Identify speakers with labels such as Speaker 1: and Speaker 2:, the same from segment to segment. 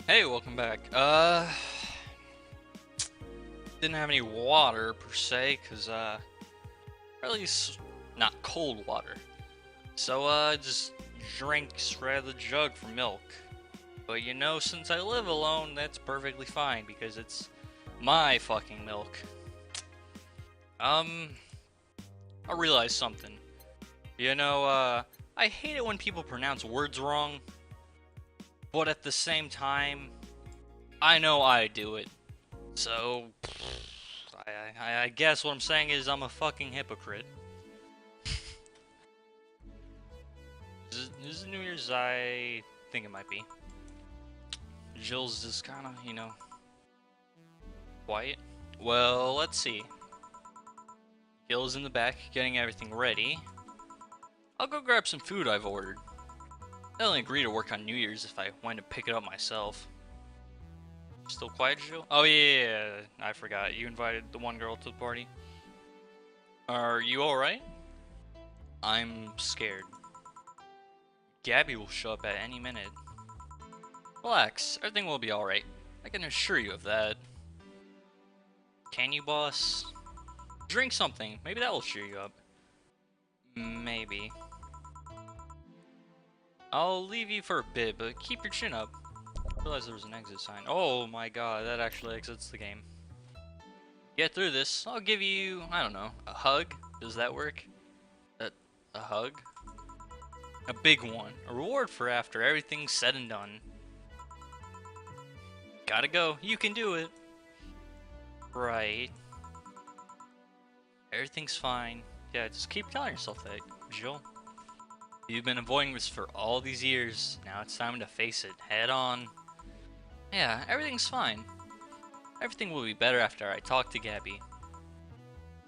Speaker 1: Hey, welcome back. Didn't have any water per se, cause or at least not cold water. So just drank straight out of the jug for milk. But you know, since I live alone, that's perfectly fine because it's my fucking milk. Um, I realized something. You know, I hate it when people pronounce words wrong, but at the same time, I know I do it. So, I guess what I'm saying is I'm a fucking hypocrite. This is New Year's, I think it might be. Jill's just kind of, quiet. Well, let's see. Gil's in the back, getting everything ready. I'll go grab some food I've ordered. They'll only agree to work on New Year's if I went to pick it up myself. Still quiet, Jill? Oh yeah, I forgot. You invited the one girl to the party. Are you alright? I'm scared. Gabby will show up at any minute. Relax, everything will be alright. I can assure you of that. Can you, boss? Drink something, maybe that will cheer you up. Maybe. I'll leave you for a bit, but keep your chin up. I realized there was an exit sign. Oh my god, that actually exits the game. Get through this. I'll give you, I don't know, a hug? Does that work? A hug? A big one. A reward for after everything's said and done. Gotta go. You can do it. Right. Everything's fine. Yeah, just keep telling yourself that, Jill. You've been avoiding this for all these years. Now it's time to face it head on. Yeah, everything's fine. Everything will be better after I talk to Gabby.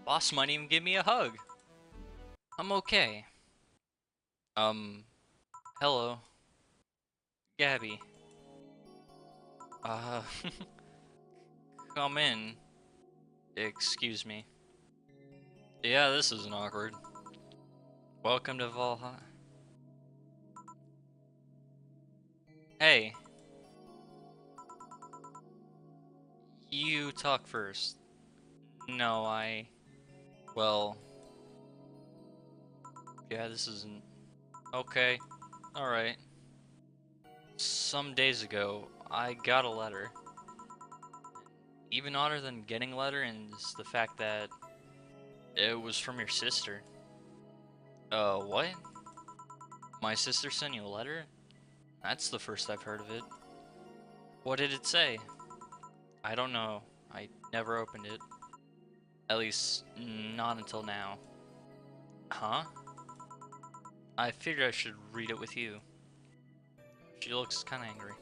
Speaker 1: Boss might even give me a hug. I'm okay. Hello. Gabby. Uh, come in. Excuse me. Yeah, this isn't awkward. Welcome to Valhalla. Hey. You talk first. No, well... Yeah, this isn't... Okay. Alright. Some days ago, I got a letter. Even odder than getting a letter is the fact that it was from your sister. What? My sister sent you a letter? That's the first I've heard of it. What did it say? I don't know. I never opened it. At least, not until now. Huh? I figured I should read it with you. She looks kinda angry.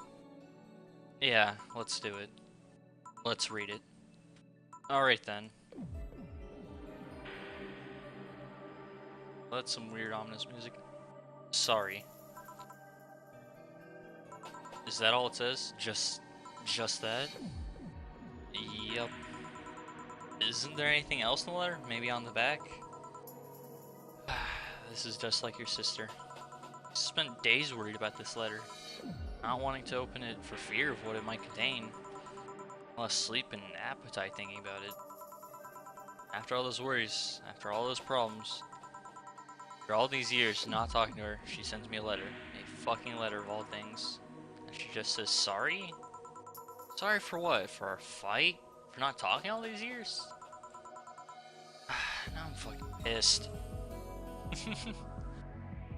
Speaker 1: Yeah, let's do it. Let's read it. Alright then. That's some weird ominous music. Sorry. Is that all it says? Just that? Yup. Isn't there anything else in the letter? Maybe on the back? This is just like your sister. I spent days worried about this letter, not wanting to open it for fear of what it might contain. Lost sleep and appetite thinking about it. After all those worries, after all those problems, after all these years not talking to her, she sends me a letter. A fucking letter of all things. And she just says sorry? Sorry for what? For our fight? For not talking all these years? Now I'm fucking pissed.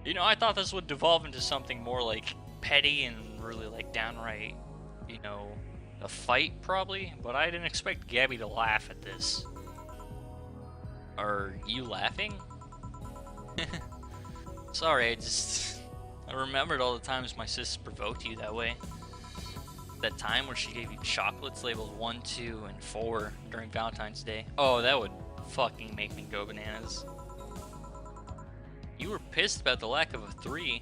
Speaker 1: You know, I thought this would devolve into something more like petty and really like downright, a fight probably, but I didn't expect Gabby to laugh at this. Are you laughing? Sorry, I remembered all the times my sis provoked you that way. That time where she gave you chocolates labeled 1, 2, and 4 during Valentine's Day. Oh, that would fucking make me go bananas. You were pissed about the lack of a 3.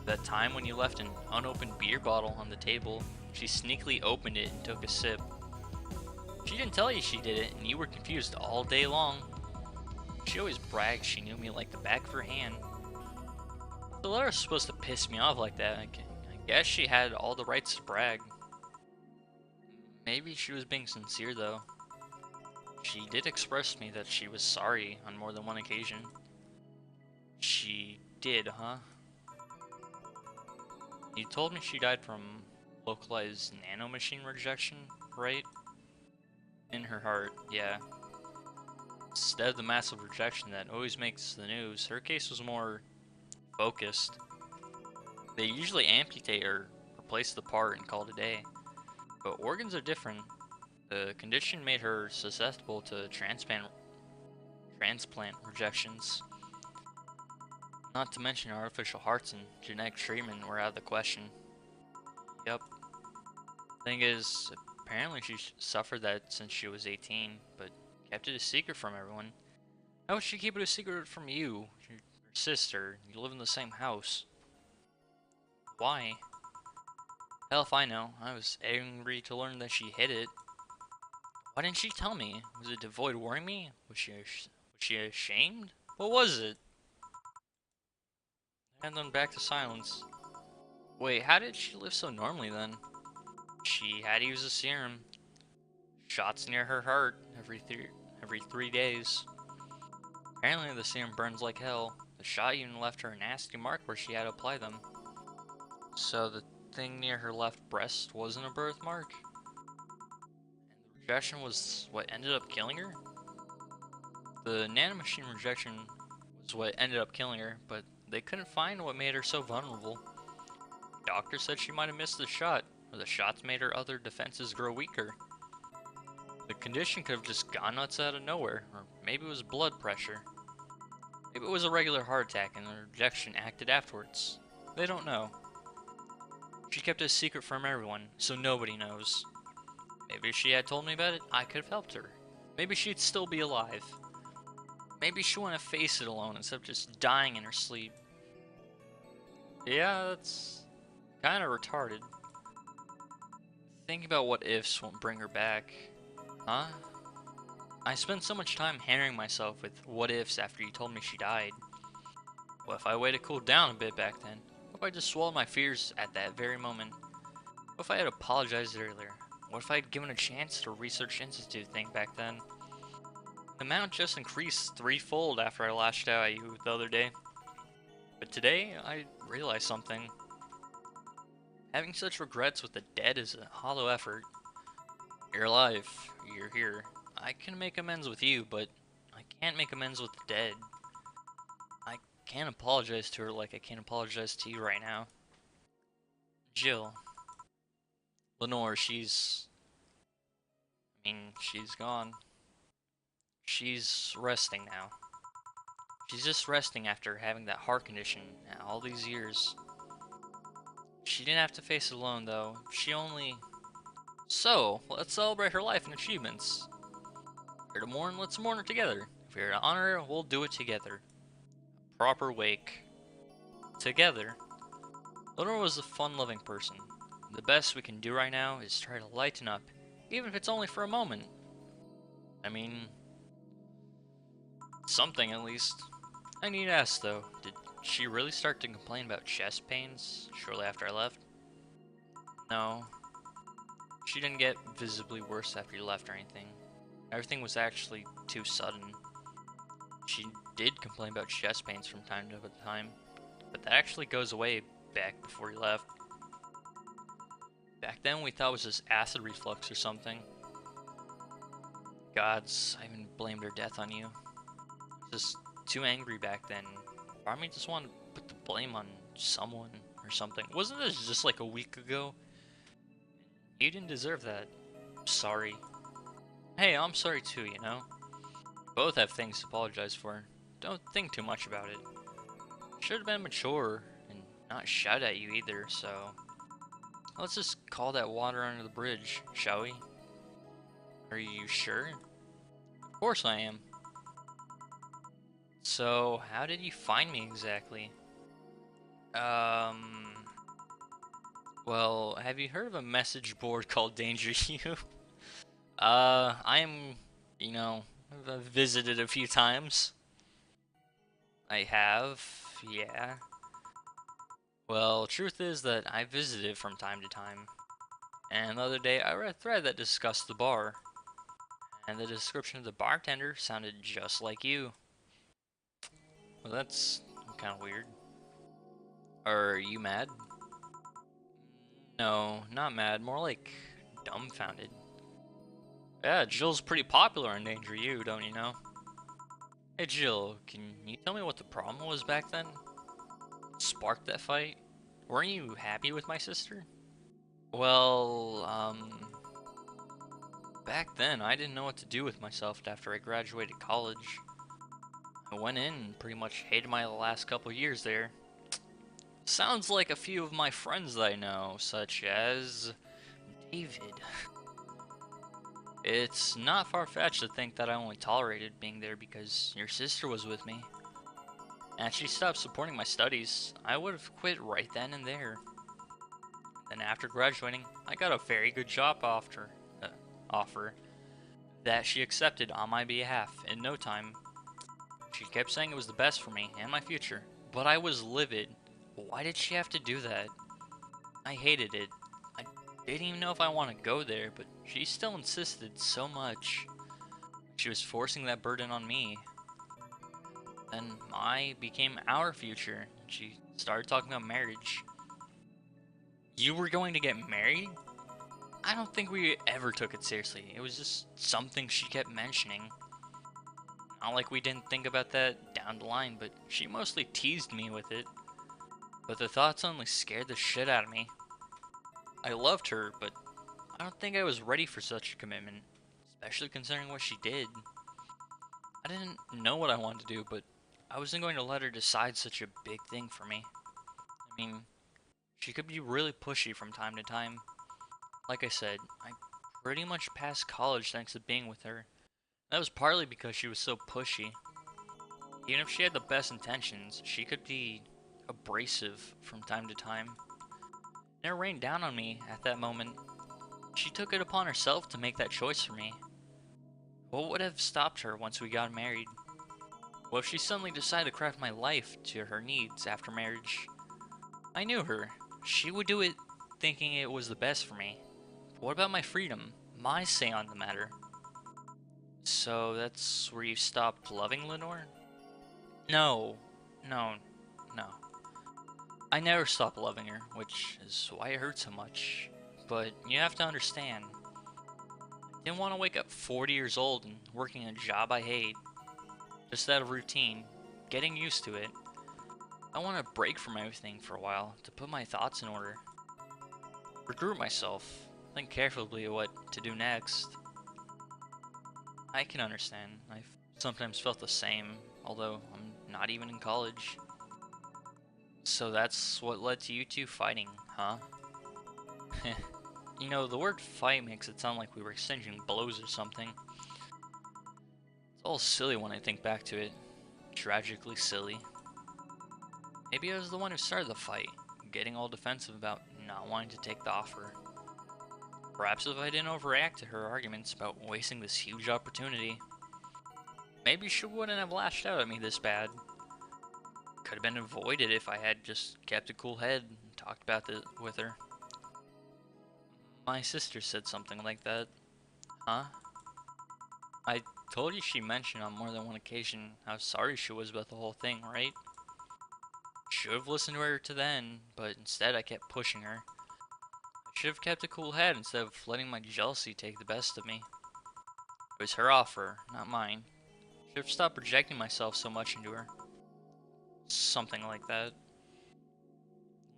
Speaker 1: That time when you left an unopened beer bottle on the table, she sneakily opened it and took a sip. She didn't tell you she did it, and you were confused all day long. She always bragged she knew me like the back of her hand. The letter's supposed to piss me off like that. I Guess she had all the rights to brag. Maybe she was being sincere though. She did express to me that she was sorry on more than one occasion. She did, huh? You told me she died from localized nanomachine rejection, right? In her heart, yeah. Instead of the massive rejection that always makes the news, her case was more focused. They usually amputate or replace the part and call it a day. But organs are different. The condition made her susceptible to transplant rejections. Not to mention artificial hearts and genetic treatment were out of the question. Yep. Thing is, apparently she suffered that since she was 18, but kept it a secret from everyone. How would she keep it a secret from you, your sister? You live in the same house. Why? Hell if I know. I was angry to learn that she hid it. Why didn't she tell me? Was it to avoid worrying me? Was she ashamed? What was it? And then back to silence. Wait, how did she live so normally then? She had to use a serum. Shots near her heart every 3 days. Apparently the serum burns like hell. The shot even left her a nasty mark where she had to apply them. So the thing near her left breast wasn't a birthmark? And the rejection was what ended up killing her? The nanomachine rejection was what ended up killing her, but they couldn't find what made her so vulnerable. Doctor said she might have missed the shot, or the shots made her other defenses grow weaker. The condition could have just gone nuts out of nowhere, or maybe it was blood pressure. Maybe it was a regular heart attack and the rejection acted afterwards. They don't know. She kept it a secret from everyone, so nobody knows. Maybe if she had told me about it, I could have helped her. Maybe she'd still be alive. Maybe she wouldn't have faced it alone instead of just dying in her sleep. Yeah, that's kind of retarded. Thinking about what ifs won't bring her back. Huh? I spent so much time hammering myself with what ifs after you told me she died. What if I waited to cool down a bit back then? What if I just swallowed my fears at that very moment? What if I had apologized earlier? What if I had given a chance to Research Institute thing back then? The amount just increased threefold after I lashed out at you the other day. But today, I realized something. Having such regrets with the dead is a hollow effort. You're alive. You're here. I can make amends with you, but I can't make amends with the dead. I can't apologize to her like I can't apologize to you right now. Jill. Lenore, she's gone. She's resting now. She's just resting after having that heart condition all these years. She didn't have to face it alone, though. She only... So, let's celebrate her life and achievements. If we're to mourn, let's mourn her together. If we're to honor her, we'll do it together. Proper wake. Together. Lenore was a fun-loving person. The best we can do right now is try to lighten up, even if it's only for a moment. I mean... something, at least. I need to ask, though, did she really start to complain about chest pains shortly after I left? No. She didn't get visibly worse after you left or anything. Everything was actually too sudden. She did complain about chest pains from time to time, but that actually goes away back before you left. Back then we thought it was just acid reflux or something. Gods, I even blamed her death on you. Just too angry back then. Part of me just wanted to put the blame on someone or something. Wasn't this just like a week ago? You didn't deserve that. Sorry. Hey, I'm sorry too, you know? Both have things to apologize for. Don't think too much about it. Should have been mature and not shout at you either, so... let's just call that water under the bridge, shall we? Are you sure? Of course I am. So, how did you find me exactly? Well, have you heard of a message board called Danger You? I'm, you know, I've visited a few times. I have, yeah. Well, truth is that I visited from time to time, and the other day I read a thread that discussed the bar, and the description of the bartender sounded just like you. Well, that's kind of weird. Are you mad? No, not mad, more like dumbfounded. Yeah, Jill's pretty popular on Danger U, don't you know? Hey Jill, can you tell me what the problem was back then? Sparked that fight? Weren't you happy with my sister? Well, back then I didn't know what to do with myself after I graduated college. I went in and pretty much hated my last couple years there. Sounds like a few of my friends that I know, such as David. It's not far-fetched to think that I only tolerated being there because your sister was with me. And she stopped supporting my studies, I would have quit right then and there. Then after graduating, I got a very good job offer that she accepted on my behalf in no time. She kept saying it was the best for me and my future, but I was livid. Why did she have to do that? I hated it. I didn't even know if I want to go there, but she still insisted so much. She was forcing that burden on me. Then I became our future. She started talking about marriage. You were going to get married? I don't think we ever took it seriously. It was just something she kept mentioning. Not like we didn't think about that down the line, but she mostly teased me with it. But the thoughts only scared the shit out of me. I loved her, but I don't think I was ready for such a commitment, especially considering what she did. I didn't know what I wanted to do, but I wasn't going to let her decide such a big thing for me. I mean, she could be really pushy from time to time. Like I said, I pretty much passed college thanks to being with her. That was partly because she was so pushy. Even if she had the best intentions, she could be abrasive from time to time. And it rained down on me at that moment. She took it upon herself to make that choice for me. What would have stopped her once we got married? What if she suddenly decided to craft my life to her needs after marriage? I knew her. She would do it thinking it was the best for me. But what about my freedom? My say on the matter? So that's where you stopped loving Lenore? No. No. No. I never stopped loving her, which is why it hurt so much. But you have to understand, I didn't want to wake up 40 years old and working a job I hate. Just out of routine, getting used to it. I want to break from everything for a while to put my thoughts in order. Regroup myself, think carefully of what to do next. I can understand. I've sometimes felt the same, although I'm not even in college. So that's what led to you two fighting, huh? You know, the word fight makes it sound like we were exchanging blows or something. It's all silly when I think back to it. Tragically silly. Maybe I was the one who started the fight, getting all defensive about not wanting to take the offer. Perhaps if I didn't overreact to her arguments about wasting this huge opportunity, maybe she wouldn't have lashed out at me this bad. Could have been avoided if I had just kept a cool head and talked about it with her. My sister said something like that. Huh? I told you she mentioned on more than one occasion how sorry she was about the whole thing, right? Should have listened to her to then, but instead I kept pushing her. I should have kept a cool head instead of letting my jealousy take the best of me. It was her offer, not mine. Should have stopped projecting myself so much into her. Something like that.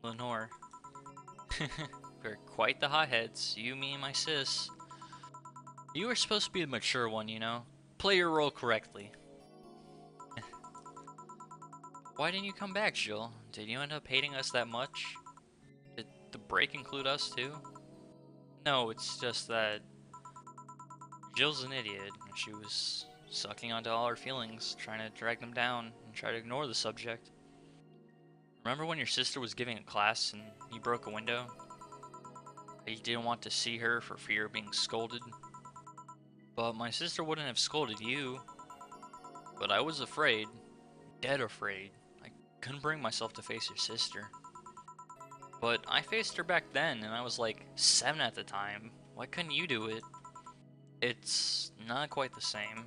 Speaker 1: Lenore. We're quite the hotheads, you, me, and my sis. You were supposed to be the mature one, you know? Play your role correctly. Why didn't you come back, Jill? Did you end up hating us that much? Did the break include us too? No, it's just that Jill's an idiot. She was sucking onto all our feelings, trying to drag them down and try to ignore the subject. Remember when your sister was giving a class and you broke a window? You didn't want to see her for fear of being scolded? But my sister wouldn't have scolded you. But I was afraid. Dead afraid. I couldn't bring myself to face your sister. But I faced her back then, and I was like 7 at the time. Why couldn't you do it? It's not quite the same.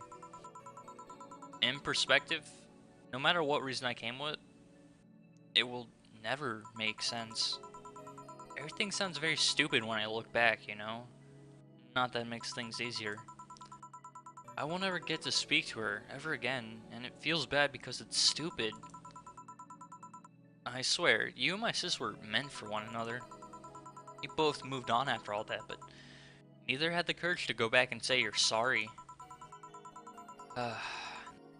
Speaker 1: In perspective, no matter what reason I came with, it will never make sense. Everything sounds very stupid when I look back, you know? Not that it makes things easier. I won't ever get to speak to her ever again, and it feels bad because it's stupid. I swear, you and my sis were meant for one another. We both moved on after all that, but neither had the courage to go back and say you're sorry.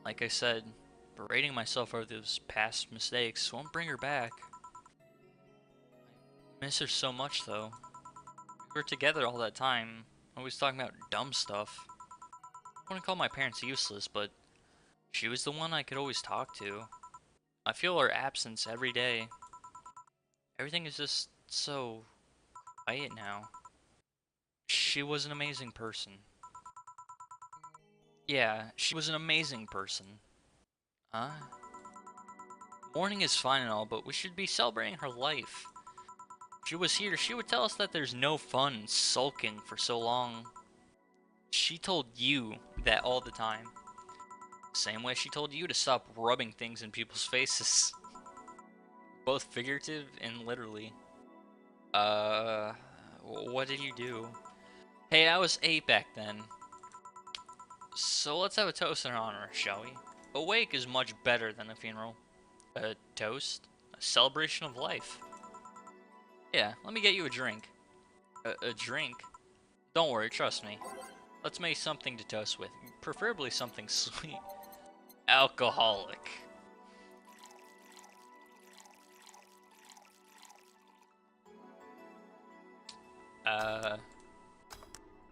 Speaker 1: Like I said, berating myself over those past mistakes won't bring her back. I miss her so much, though. We were together all that time, always talking about dumb stuff. I wouldn't call my parents useless, but she was the one I could always talk to. I feel her absence every day. Everything is just so quiet now. She was an amazing person. Yeah, she was an amazing person. Huh? Mourning is fine and all, but we should be celebrating her life. If she was here, she would tell us that there's no fun in sulking for so long. She told you that all the time. Same way she told you to stop rubbing things in people's faces. Both figurative and literally. What did you do? Hey, I was 8 back then. So let's have a toast in her honor, shall we? A wake is much better than a funeral. A toast? A celebration of life. Yeah, let me get you a drink. A drink? Don't worry, trust me. Let's make something to toast with. Preferably something sweet. Alcoholic.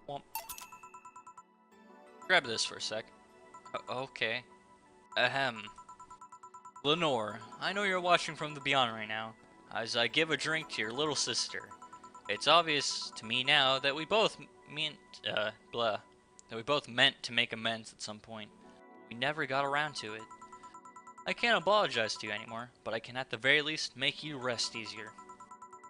Speaker 1: Well, grab this for a sec. Okay. Ahem. Lenore, I know you're watching from the beyond right now, as I give a drink to your little sister. It's obvious to me now that we both meant to make amends at some point. We never got around to it. I can't apologize to you anymore, but I can at the very least make you rest easier.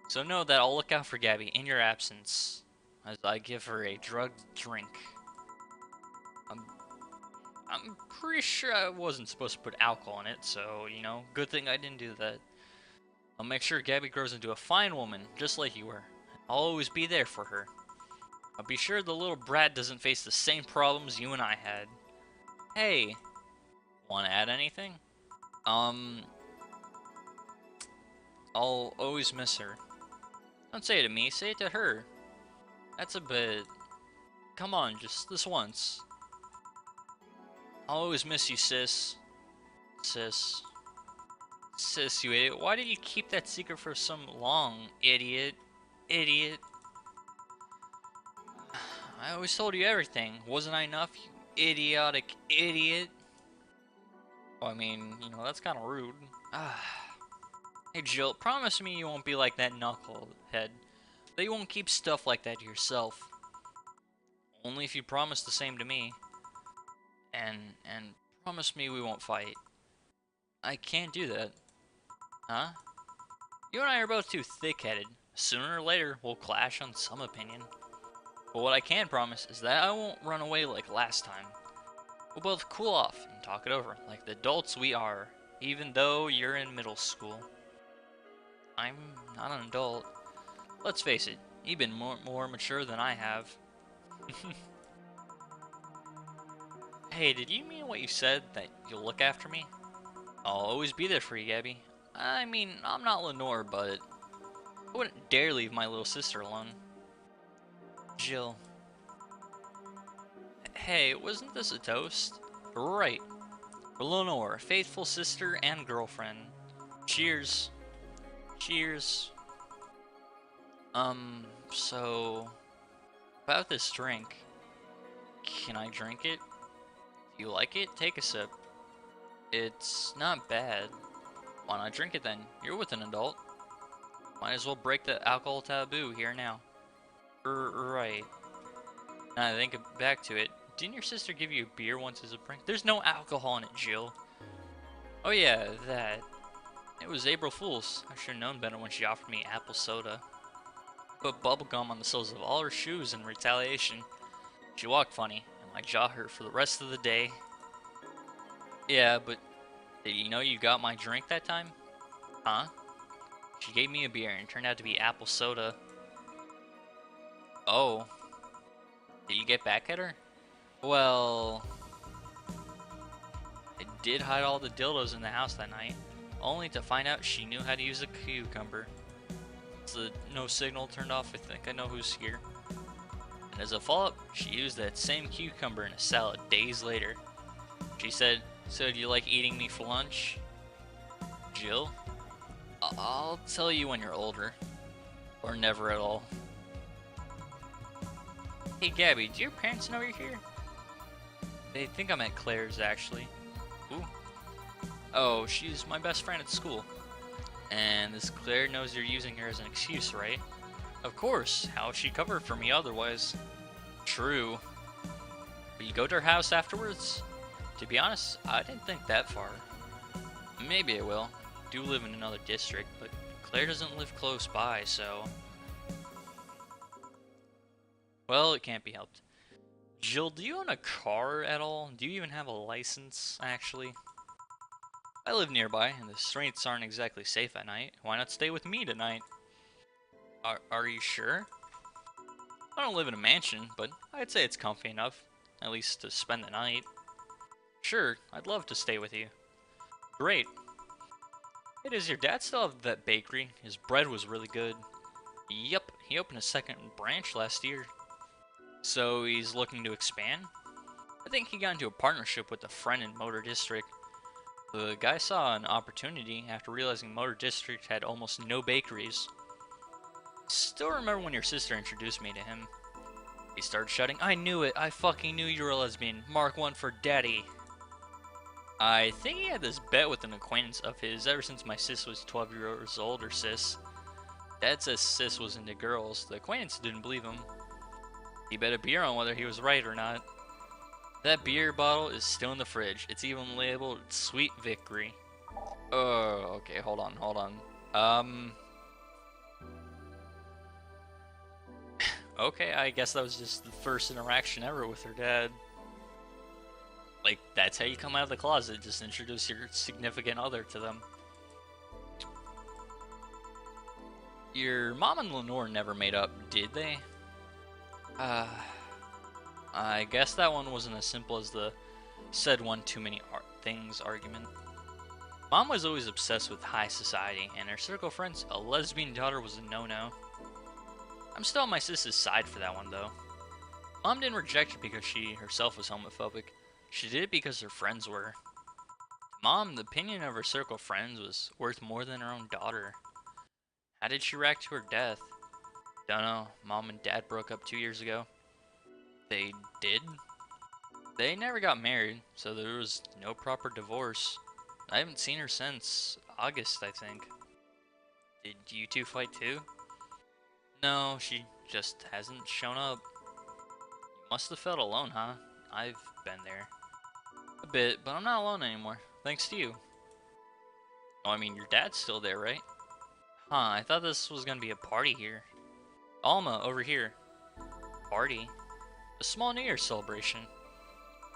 Speaker 1: So know that I'll look out for Gabby in your absence, as I give her a drugged drink. I'm pretty sure I wasn't supposed to put alcohol in it, so, you know, good thing I didn't do that. I'll make sure Gabby grows into a fine woman, just like you were. I'll always be there for her. I'll be sure the little brat doesn't face the same problems you and I had. Hey, wanna add anything? I'll always miss her. Don't say it to me, say it to her. That's a bit... Come on, just this once. I'll always miss you, sis. Sis. Sis, you idiot. Why did you keep that secret for so long, idiot? Idiot. I always told you everything. Wasn't I enough, you idiotic idiot? Well, I mean, you know, that's kind of rude. Hey, Jill, promise me you won't be like that knucklehead. That you won't keep stuff like that to yourself. Only if you promise the same to me. And promise me we won't fight. I can't do that. Huh? You and I are both too thick-headed. Sooner or later, we'll clash on some opinion. But what I can promise is that I won't run away like last time. We'll both cool off and talk it over, like the adults we are, even though you're in middle school. I'm not an adult. Let's face it, you've been more mature than I have. Hey, did you mean what you said, that you'll look after me? I'll always be there for you, Gabby. I mean, I'm not Lenore, but I wouldn't dare leave my little sister alone. Jill. Hey, wasn't this a toast? Right. For Lenore, faithful sister and girlfriend. Cheers. Cheers. So... About this drink. Can I drink it? Do you like it? Take a sip. It's not bad. Why not drink it then? You're with an adult. Might as well break the alcohol taboo here now. Right. Now I think back to it. Didn't your sister give you a beer once as a prank? There's no alcohol in it, Jill. Oh yeah, that. It was April Fool's. I should have known better when she offered me apple soda. Put bubblegum on the soles of all her shoes in retaliation. She walked funny, and my jaw hurt for the rest of the day. Yeah, but did you know you got my drink that time? Huh? She gave me a beer and it turned out to be apple soda. Oh. Did you get back at her? Well, I did hide all the dildos in the house that night, only to find out she knew how to use a cucumber. As the no signal turned off, I think I know who's here. And as a follow-up, she used that same cucumber in a salad days later. She said, "So do you like eating me for lunch?" Jill? I'll tell you when you're older. Or never at all. Hey Gabby, do your parents know you're here? They think I'm at Claire's, actually. Ooh. Oh, she's my best friend at school. And this Claire knows you're using her as an excuse, right? Of course, how would she cover for me otherwise? True. Will you go to her house afterwards? To be honest, I didn't think that far. Maybe I will. I do live in another district, but Claire doesn't live close by, so... Well, it can't be helped. Jill, do you own a car at all? Do you even have a license, actually? I live nearby, and the streets aren't exactly safe at night. Why not stay with me tonight? Are you sure? I don't live in a mansion, but I'd say it's comfy enough, at least to spend the night. Sure, I'd love to stay with you. Great. Hey, does your dad still have that bakery? His bread was really good. Yep, he opened a second branch last year. So he's looking to expand? I think he got into a partnership with a friend in Motor District. The guy saw an opportunity after realizing Motor District had almost no bakeries. Still remember when your sister introduced me to him. He started shouting, "I knew it! I fucking knew you were a lesbian! Mark one for daddy!" I think he had this bet with an acquaintance of his ever since my sis was 12 years old, or sis. Dad says sis was into girls. The acquaintance didn't believe him. He bet a beer on whether he was right or not. That beer bottle is still in the fridge. It's even labeled Sweet Victory. Oh, okay, hold on. Okay, I guess that was just the first interaction ever with her dad. Like, that's how you come out of the closet, just introduce your significant other to them. Your mom and Lenore never made up, did they? I guess that one wasn't as simple as the said one too many things argument. Mom was always obsessed with high society, and her circle of friends, a lesbian daughter was a no-no. I'm still on my sister's side for that one, though. Mom didn't reject it because she herself was homophobic. She did it because her friends were. Mom, the opinion of her circle of friends was worth more than her own daughter. How did she react to her death? Don't know. Mom and Dad broke up 2 years ago. They did? They never got married, so there was no proper divorce. I haven't seen her since August, I think. Did you two fight too? No, she just hasn't shown up. You must have felt alone, huh? I've been there. A bit, but I'm not alone anymore, thanks to you. Oh, I mean, your dad's still there, right? Huh, I thought this was gonna be a party here. Alma, over here. Party? A small New Year's celebration.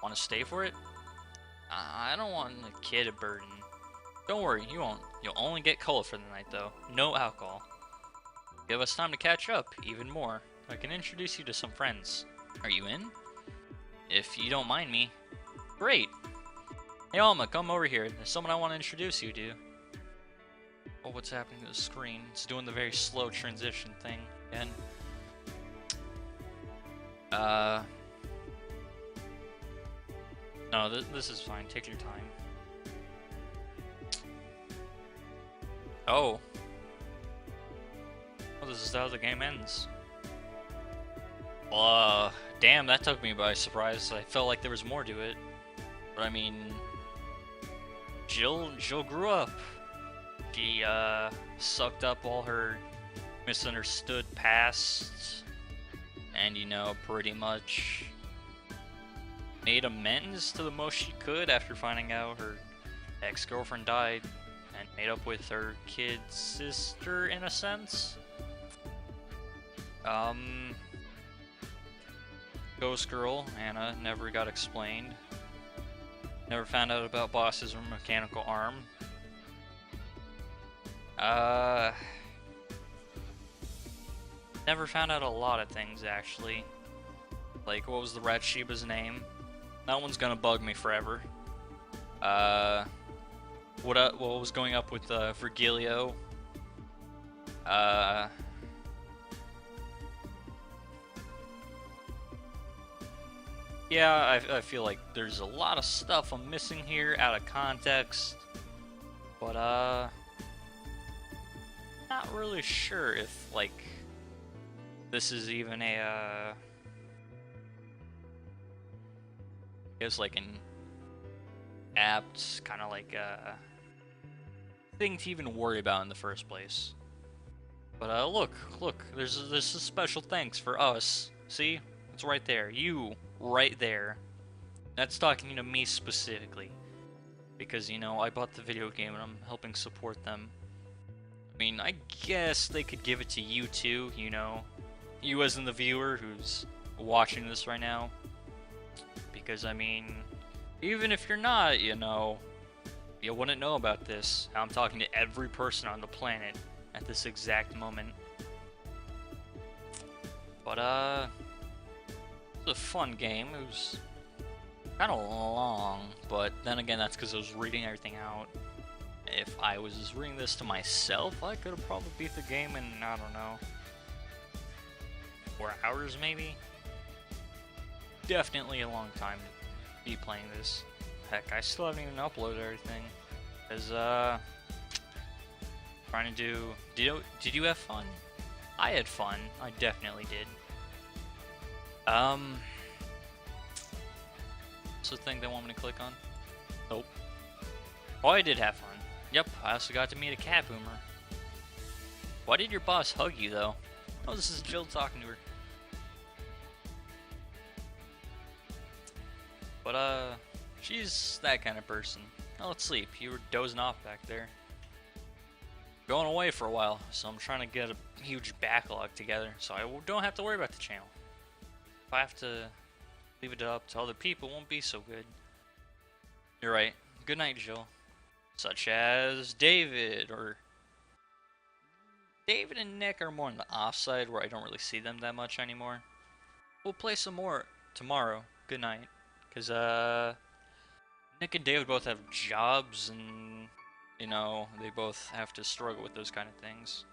Speaker 1: Want to stay for it? I don't want a kid a burden. Don't worry, you won't. You'll only get cola for the night, though. No alcohol. Give us time to catch up, even more. I can introduce you to some friends. Are you in? If you don't mind me. Great! Hey Alma, come over here. There's someone I want to introduce you to. Oh, what's happening to the screen? It's doing the very slow transition thing again. No, this is fine. Take your time. Oh. Well, this is how the game ends. Damn, that took me by surprise. I felt like there was more to it. But I mean, Jill grew up. She, sucked up all her misunderstood past. And, you know, pretty much made amends to the most she could after finding out her ex-girlfriend died. and made up with her kid's sister in a sense. Ghost Girl, Anna, never got explained. Never found out about Boss's mechanical arm. Never found out a lot of things, actually. Like, what was the Rat Shiba's name? That one's gonna bug me forever. What was going up with Virgilio? Yeah, I feel like there's a lot of stuff I'm missing here out of context, but not really sure if like this is even a I guess like an apt kind of like thing to even worry about in the first place. But look, there's a special thanks for us. See, it's right there. You. Right there. That's talking to me specifically. Because, you know, I bought the video game and I'm helping support them. I mean, I guess they could give it to you too, you know. You as in the viewer who's watching this right now. Because, I mean, even if you're not, you know, you wouldn't know about this. I'm talking to every person on the planet at this exact moment. But, a fun game. It was kind of long, but then again, that's because I was reading everything out. If I was just reading this to myself, I could have probably beat the game in, I don't know, 4 hours maybe? Definitely a long time to be playing this. Heck, I still haven't even uploaded everything. Because, trying to do... Did you have fun? I had fun. I definitely did. What's the thing they want me to click on? Nope. Oh, I did have fun. Yep, I also got to meet a cat boomer. Why did your boss hug you, though? Oh, this is Jill talking to her. But, she's that kind of person. Now let's sleep. You were dozing off back there. Going away for a while, so I'm trying to get a huge backlog together, so I don't have to worry about the channel. If I have to leave it up to other people, it won't be so good. You're right. Good night, Jill. Such as David, or... David and Nick are more on the offside, where I don't really see them that much anymore. We'll play some more tomorrow. Good night. Because, Nick and David both have jobs, and, you know, they both have to struggle with those kind of things.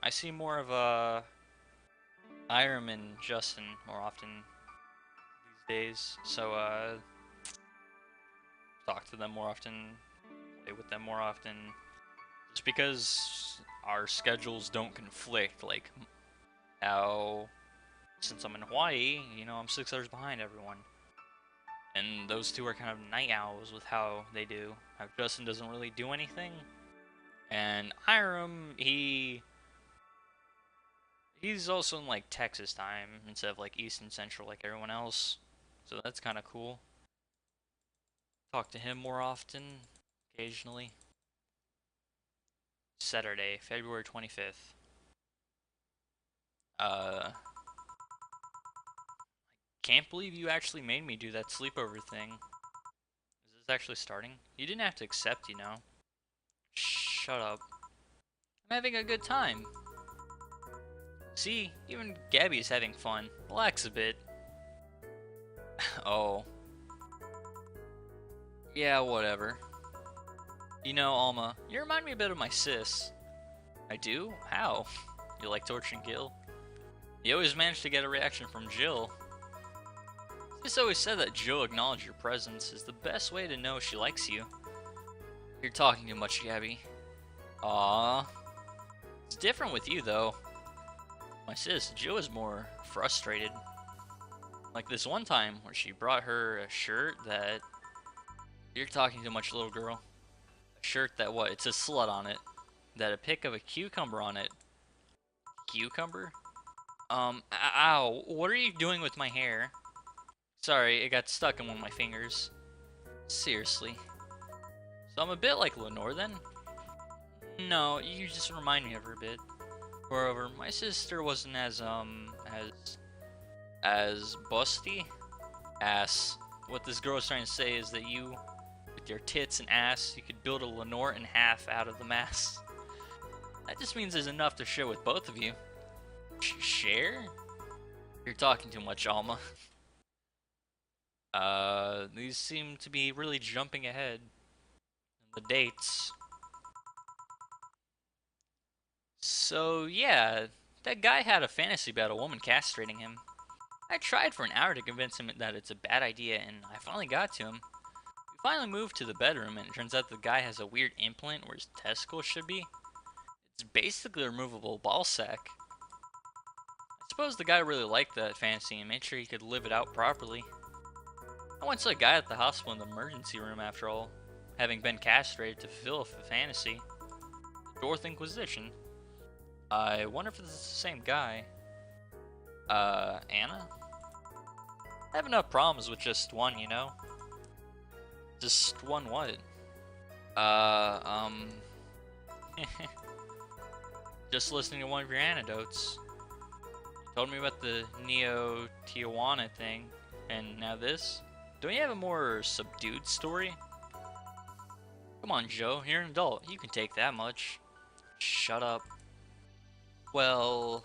Speaker 1: I see more of, Iram and Justin more often these days, so talk to them more often, play with them more often, just because our schedules don't conflict, like how, since I'm in Hawaii, you know, I'm 6 hours behind everyone, and those two are kind of night owls with how they do. How Justin doesn't really do anything, and Iram, he's also in, like, Texas time, instead of, like, Eastern Central like everyone else. So that's kind of cool. Talk to him more often, occasionally. Saturday, February 25th. Can't believe you actually made me do that sleepover thing. Is this actually starting? You didn't have to accept, you know. Shut up. I'm having a good time. See, even Gabby's having fun. Relax a bit. Oh. Yeah, whatever. You know, Alma, you remind me a bit of my sis. I do? How? You like torturing Gil? You always manage to get a reaction from Jill. Sis always said that Jill acknowledge your presence is the best way to know she likes you. You're talking too much, Gabby. Aww. It's different with you, though. My sis, Jill, is more frustrated. Like this one time where she brought her a shirt that... You're talking too much, little girl. A shirt that what? It says slut on it. That a pic of a cucumber on it. Cucumber? Ow. What are you doing with my hair? Sorry, it got stuck in one of my fingers. Seriously. So I'm a bit like Lenore then? No, you just remind me of her a bit. Moreover, my sister wasn't as busty. Ass. What this girl is trying to say is that you, with your tits and ass, you could build a Lenore in half out of the mass. That just means there's enough to share with both of you. Share? You're talking too much, Alma. These seem to be really jumping ahead. The dates. So, yeah, that guy had a fantasy about a woman castrating him. I tried for an hour to convince him that it's a bad idea, and I finally got to him. We finally moved to the bedroom, and it turns out the guy has a weird implant where his testicles should be. It's basically a removable ball sack. I suppose the guy really liked that fantasy and made sure he could live it out properly. I went to a guy at the hospital in the emergency room after all, having been castrated to fulfill a fantasy. The Dorth Inquisition. I wonder if this is the same guy. Anna? I have enough problems with just one, you know? Just one what? Just listening to one of your anecdotes. You told me about the Neo Tijuana thing, and now this? Don't you have a more subdued story? Come on, Joe, you're an adult. You can take that much. Shut up. Well,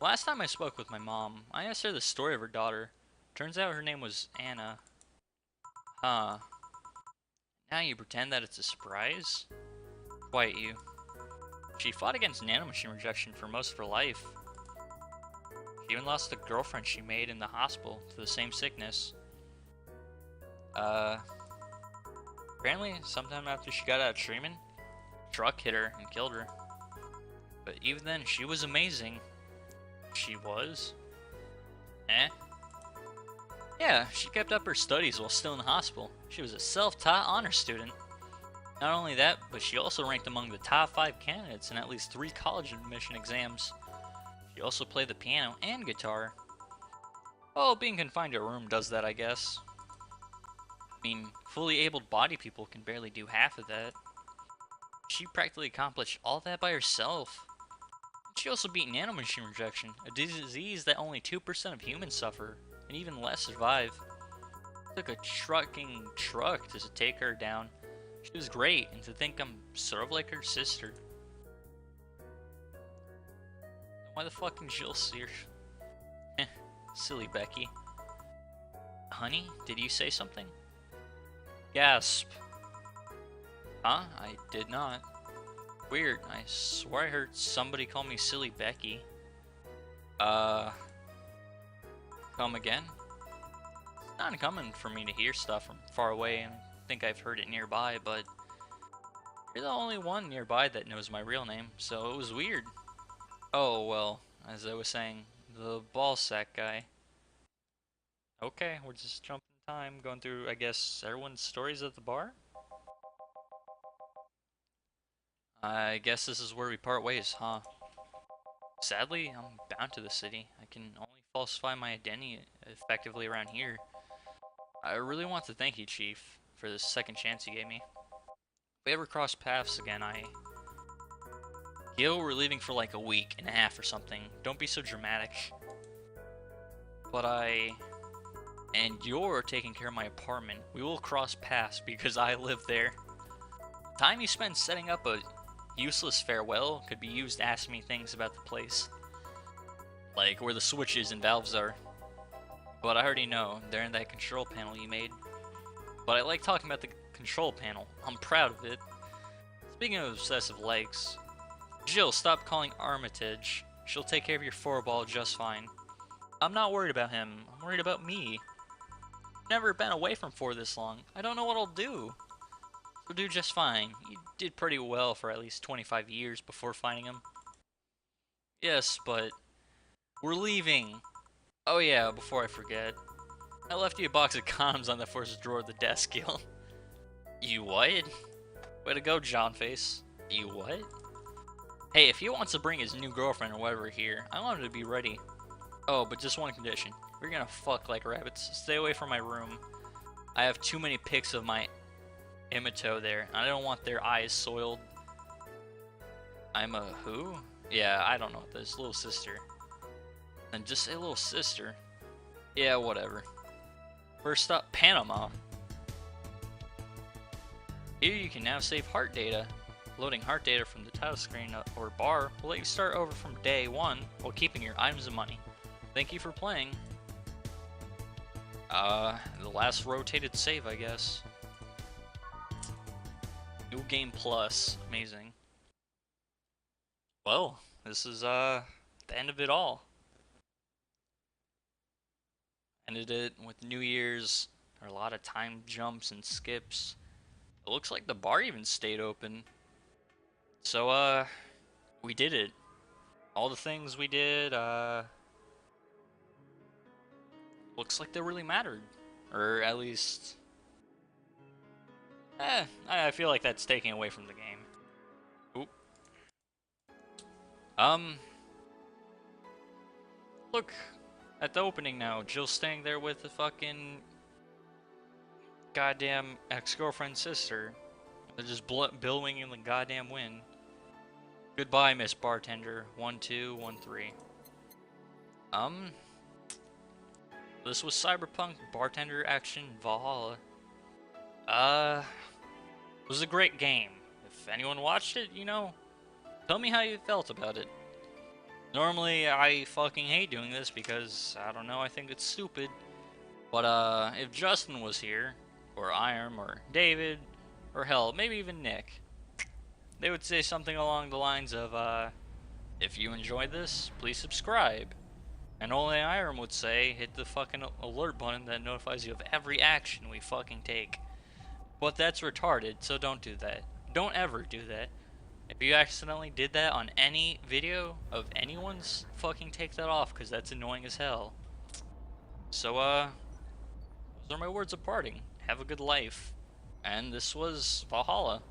Speaker 1: last time I spoke with my mom, I asked her the story of her daughter. Turns out her name was Anna. Huh. Now you pretend that it's a surprise? Quite you. She fought against nanomachine rejection for most of her life. She even lost the girlfriend she made in the hospital to the same sickness. Apparently, sometime after she got out of treatment, a truck hit her and killed her. But even then, she was amazing. She was? Yeah, she kept up her studies while still in the hospital. She was a self-taught honor student. Not only that, but she also ranked among the top 5 candidates in at least 3 college admission exams. She also played the piano and guitar. Well, being confined to a room does that, I guess. I mean, fully able-bodied people can barely do half of that. She practically accomplished all that by herself. She also beat nanomachine rejection, a disease that only 2% of humans suffer, and even less survive. It took a trucking truck to take her down. She was great, and to think I'm sort of like her sister. Why the fuck didn't Jill see her? Silly Becky. Honey, did you say something? Gasp. Huh? I did not. Weird, I swear I heard somebody call me Silly Becky. Come again? It's not uncommon for me to hear stuff from far away and think I've heard it nearby, but you're the only one nearby that knows my real name, so it was weird. Oh, well, as I was saying, the ball sack guy. Okay, we're just jumping time, going through, I guess, everyone's stories at the bar? I guess this is where we part ways, huh? Sadly, I'm bound to the city. I can only falsify my identity effectively around here. I really want to thank you, Chief, for this second chance you gave me. If we ever cross paths again, Gil, we're leaving for like a week and a half or something. Don't be so dramatic. But and you're taking care of my apartment. We will cross paths because I live there. The time you spend setting up a useless farewell could be used to ask me things about the place. Like where the switches and valves are. But I already know, they're in that control panel you made. But I like talking about the control panel. I'm proud of it. Speaking of obsessive likes, Jill, stop calling Armitage. She'll take care of your 4-ball just fine. I'm not worried about him. I'm worried about me. Never been away from 4 this long. I don't know what I'll do. You'll do just fine. You did pretty well for at least 25 years before finding him. Yes, but we're leaving. Oh yeah, before I forget. I left you a box of condoms on the first drawer of the desk, Gil. You what? Way to go, John Face. You what? Hey, if he wants to bring his new girlfriend or whatever here, I want him to be ready. Oh, but just one condition. We're gonna fuck like rabbits. Stay away from my room. I have too many pics of my Imito there. I don't want their eyes soiled. I'm a who? Yeah, I don't know what this. Little sister. And just say little sister. Yeah, whatever. First up, Panama. Here you can now save heart data. Loading heart data from the title screen or bar will let you start over from day 1 while keeping your items and money. Thank you for playing. The last rotated save, I guess. New game plus. Amazing. Well, this is, the end of it all. Ended it with New Year's. There are a lot of time jumps and skips. It looks like the bar even stayed open. So, we did it. All the things we did, looks like they really mattered. Or at least... I feel like that's taking away from the game. Oop. Look at the opening now. Jill's staying there with the fucking goddamn ex-girlfriend's sister. They're just billowing in the goddamn wind. Goodbye, Miss Bartender. 1213. This was Cyberpunk Bartender Action Valhalla. It was a great game. If anyone watched it, you know, tell me how you felt about it. Normally, I fucking hate doing this because, I don't know, I think it's stupid. But, if Justin was here, or Irem, or David, or hell, maybe even Nick, they would say something along the lines of, if you enjoyed this, please subscribe. And only Irem would say, hit the fucking alert button that notifies you of every action we fucking take. But that's retarded, so don't do that. Don't ever do that. If you accidentally did that on any video of anyone's, fucking take that off, because that's annoying as hell. So, those are my words of parting. Have a good life. And this was Valhalla.